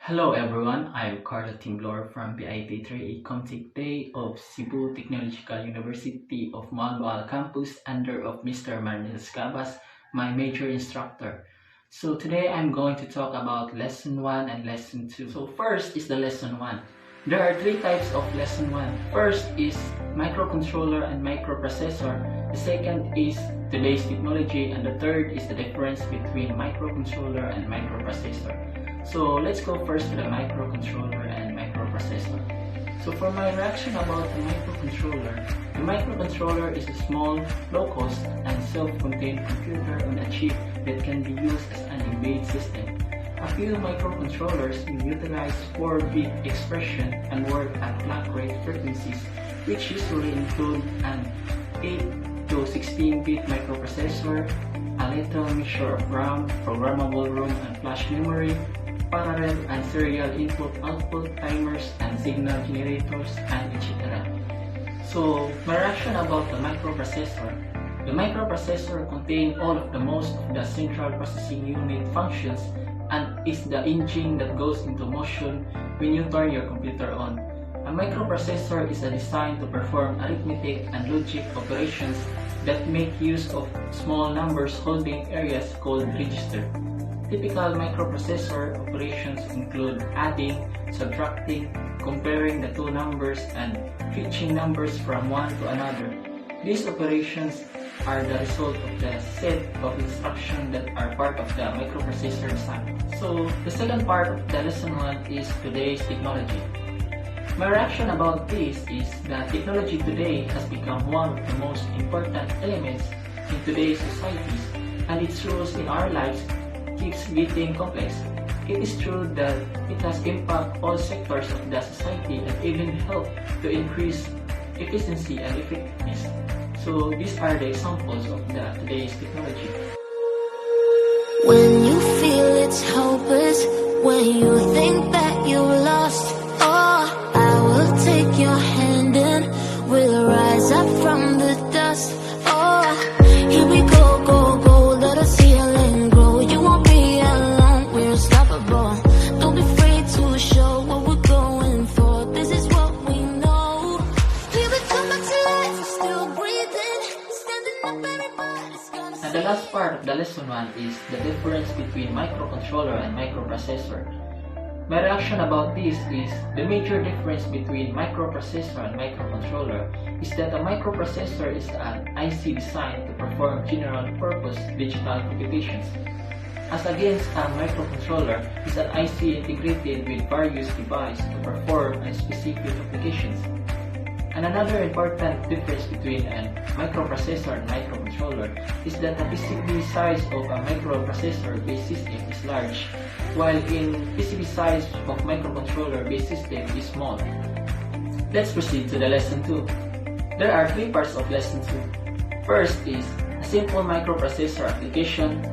Hello everyone, I'm Carlo Temblor from PIT 3 Ecomtech Day of Cebu Technological University of Malboal Campus under of Mr. Manuel Scabas, my major instructor. So today I'm going to talk about Lesson 1 and Lesson 2. So first is the Lesson 1. There are three types of Lesson 1. First is microcontroller and microprocessor. The second is today's technology, and the third is the difference between microcontroller and microprocessor. So let's go first to the microcontroller and microprocessor. So for my reaction about the microcontroller is a small, low-cost, and self-contained computer on a chip that can be used as an embedded system. A few microcontrollers will utilize 4-bit expression and work at clock rate frequencies, which usually include an 8 to 16-bit microprocessor, a little mixture of RAM, programmable ROM and flash memory, parallel and serial input-output timers and signal generators, and etc. So, my reaction about the microprocessor. The microprocessor contains all of the most of the central processing unit functions and is the engine that goes into motion when you turn your computer on. A microprocessor is designed to perform arithmetic and logic operations that make use of small numbers holding areas called register. Typical microprocessor operations include adding, subtracting, comparing the two numbers, and switching numbers from one to another. These operations are the result of the set of instructions that are part of the microprocessor design. So, the second part of the lesson 1 is today's technology. My reaction about this is that technology today has become one of the most important elements in today's societies, and its roles in our lives keeps getting complex. It is true that it has impacted all sectors of the society and even helped to increase efficiency and effectiveness. So these are the examples of today's technology. When you feel it's hopeless, when you think that you're lost, oh, I will take your hand and we'll rise up from the dust. Oh, here we go, go, go, let us heal and grow. You won't be alone, we're unstoppable. Don't be afraid to show what we're going for. This is what we know. We will come back to life, we're still breathing, standing up, everybody's gonna And the last part of the lesson 1 is the difference between microcontroller and microprocessor. My reaction about this is the major difference between microprocessor and microcontroller is that a microprocessor is an IC designed to perform general-purpose digital computations, as against a microcontroller is an IC integrated with various devices to perform specific applications. And another important difference between a microprocessor and microcontroller is that the PCB size of a microprocessor-based system is large, while in PCB size of microcontroller-based system is small. Let's proceed to the lesson 2. There are three parts of lesson 2. First is a simple microprocessor application.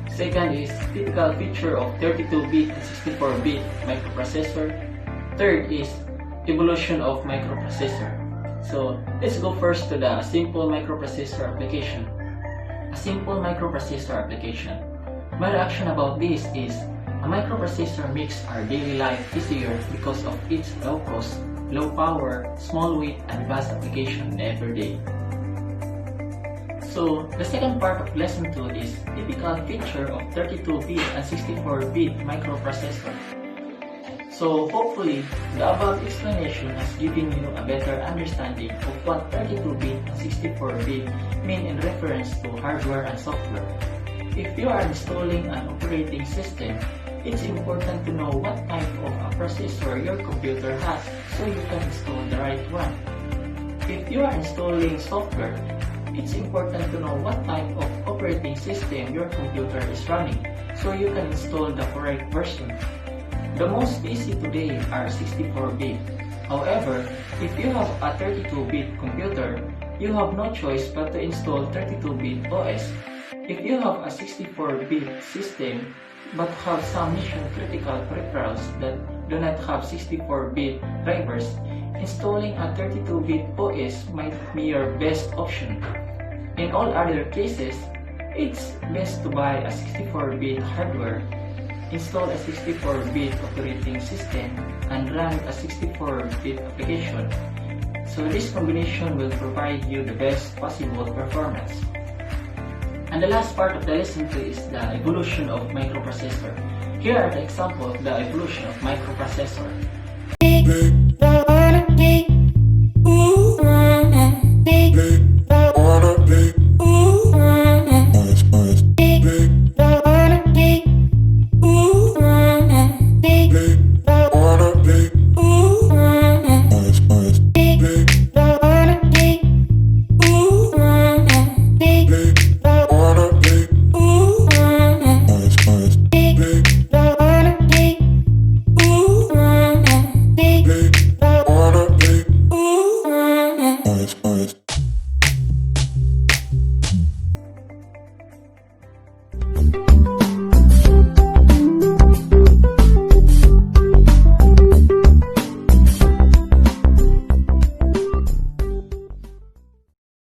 Second is typical feature of 32-bit and 64-bit microprocessor. Third is evolution of microprocessor. So let's go first to the simple microprocessor application. A simple microprocessor application. My reaction about this is a microprocessor makes our daily life easier because of its low cost, low power, small weight, and vast application every day. So the second part of lesson 2 is typical feature of 32-bit and 64-bit microprocessor. So hopefully, the above explanation has given you a better understanding of what 32-bit and 64-bit mean in reference to hardware and software. If you are installing an operating system, it's important to know what type of a processor your computer has so you can install the right one. If you are installing software, it's important to know what type of operating system your computer is running so you can install the correct version. The most easy today are 64-bit. However, if you have a 32-bit computer, you have no choice but to install 32-bit OS. If you have a 64-bit system but have some mission-critical peripherals that do not have 64-bit drivers, installing a 32-bit OS might be your best option. In all other cases, it's best to buy a 64-bit hardware install a 64-bit operating system, and run a 64-bit application. So this combination will provide you the best possible performance. And the last part of the lesson 2 is the evolution of microprocessor. Here are the examples of the evolution of microprocessor.